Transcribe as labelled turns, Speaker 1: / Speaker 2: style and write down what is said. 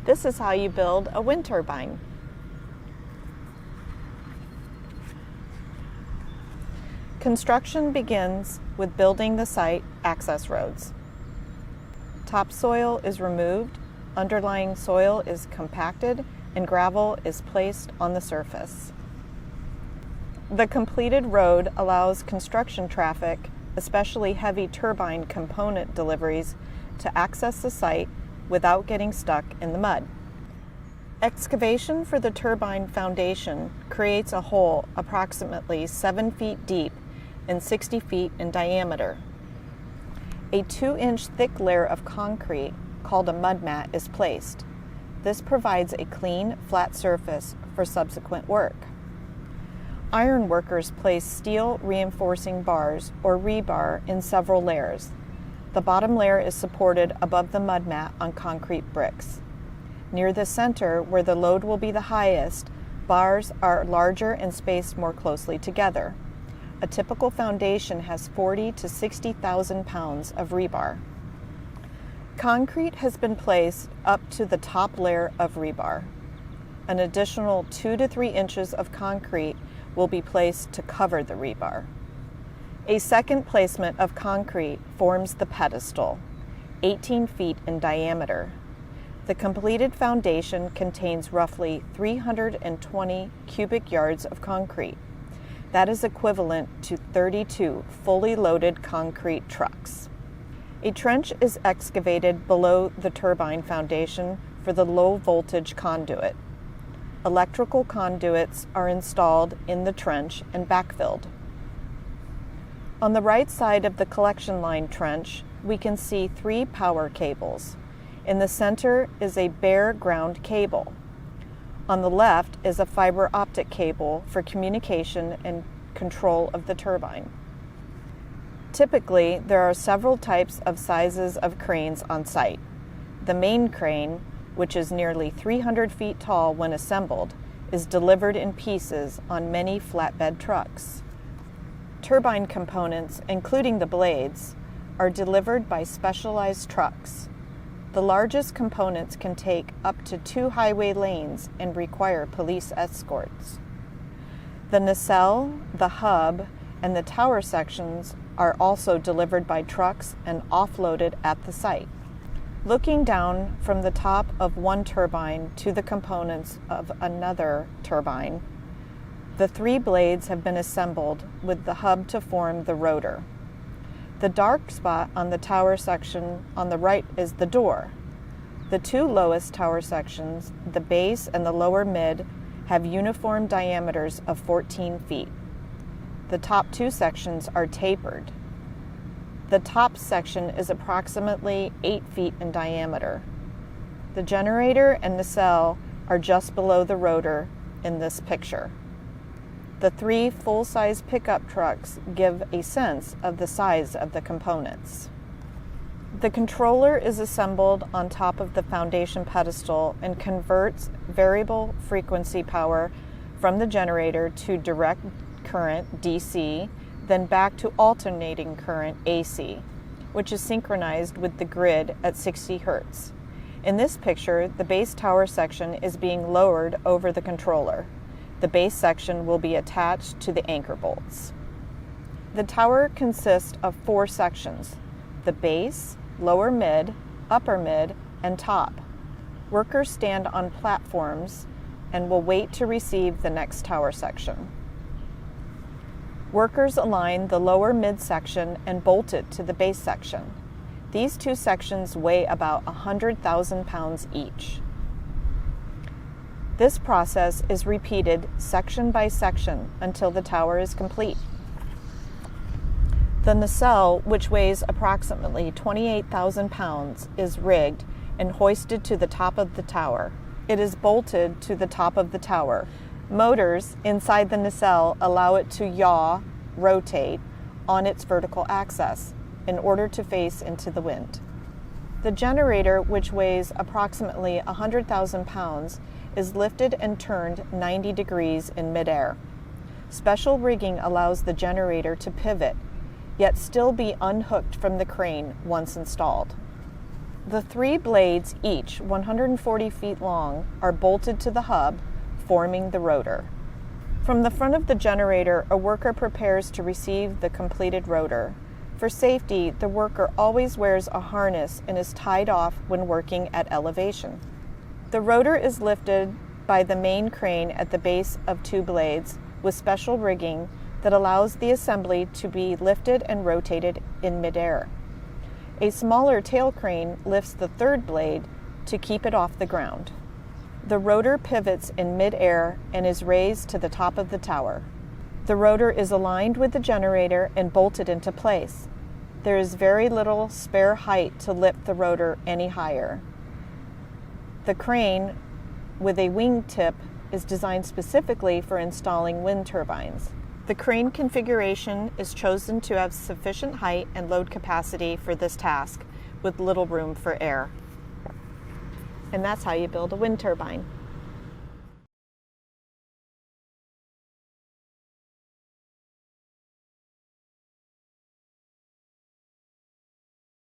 Speaker 1: This is how you build a wind turbine. Construction begins with building the site access roads. Topsoil is removed, underlying soil is compacted, and gravel is placed on the surface. The completed road allows construction traffic, especially heavy turbine component deliveries, to access the site without getting stuck in the mud. Excavation for the turbine foundation creates a hole approximately 7 feet deep and 60 feet in diameter. A 2-inch thick layer of concrete, called a mud mat, is placed. This provides a clean, flat surface for subsequent work. Iron workers place steel reinforcing bars, or rebar, in several layers. The bottom layer is supported above the mud mat on concrete bricks. Near the center, where the load will be the highest, bars are larger and spaced more closely together. A typical foundation has 40 to 60,000 pounds of rebar. Concrete has been placed up to the top layer of rebar. An additional 2 to 3 inches of concrete will be placed to cover the rebar. A second placement of concrete forms the pedestal, 18 feet in diameter. The completed foundation contains roughly 320 cubic yards of concrete. That is equivalent to 32 fully loaded concrete trucks. A trench is excavated below the turbine foundation for the low voltage conduit. Electrical conduits are installed in the trench and backfilled. On the right side of the collection line trench, we can see 3 power cables. In the center is a bare ground cable. On the left is a fiber optic cable for communication and control of the turbine. Typically, there are several types of sizes of cranes on site. The main crane, which is nearly 300 feet tall when assembled, is delivered in pieces on many flatbed trucks. Turbine components, including the blades, are delivered by specialized trucks. The largest components can take up to 2 highway lanes and require police escorts. The nacelle, the hub, and the tower sections are also delivered by trucks and offloaded at the site. Looking down from the top of one turbine to the components of another turbine, the 3 blades have been assembled with the hub to form the rotor. The dark spot on the tower section on the right is the door. The 2 lowest tower sections, the base and the lower mid, have uniform diameters of 14 feet. The top 2 sections are tapered. The top section is approximately 8 feet in diameter. The generator and nacelle are just below the rotor in this picture. The 3 full-size pickup trucks give a sense of the size of the components. The controller is assembled on top of the foundation pedestal and converts variable frequency power from the generator to direct current, DC, then back to alternating current, AC, which is synchronized with the grid at 60 Hertz. In this picture, the base tower section is being lowered over the controller. The base section will be attached to the anchor bolts. The tower consists of 4 sections: the base, lower mid, upper mid, and top. Workers stand on platforms and will wait to receive the next tower section. Workers align the lower mid section and bolt it to the base section. These 2 sections weigh about 100,000 pounds each. This process is repeated section by section until the tower is complete. The nacelle, which weighs approximately 28,000 pounds, is rigged and hoisted to the top of the tower. It is bolted to the top of the tower. Motors inside the nacelle allow it to yaw, rotate, on its vertical axis in order to face into the wind. The generator, which weighs approximately 100,000 pounds, is lifted and turned 90 degrees in midair. Special rigging allows the generator to pivot, yet still be unhooked from the crane once installed. The 3 blades, each 140 feet long, are bolted to the hub, forming the rotor. From the front of the generator, a worker prepares to receive the completed rotor. For safety, the worker always wears a harness and is tied off when working at elevation. The rotor is lifted by the main crane at the base of 2 blades with special rigging that allows the assembly to be lifted and rotated in midair. A smaller tail crane lifts the 3rd blade to keep it off the ground. The rotor pivots in midair and is raised to the top of the tower. The rotor is aligned with the generator and bolted into place. There is very little spare height to lift the rotor any higher. The crane, with a wing tip, is designed specifically for installing wind turbines. The crane configuration is chosen to have sufficient height and load capacity for this task, with little room for air. And that's how you build a wind turbine.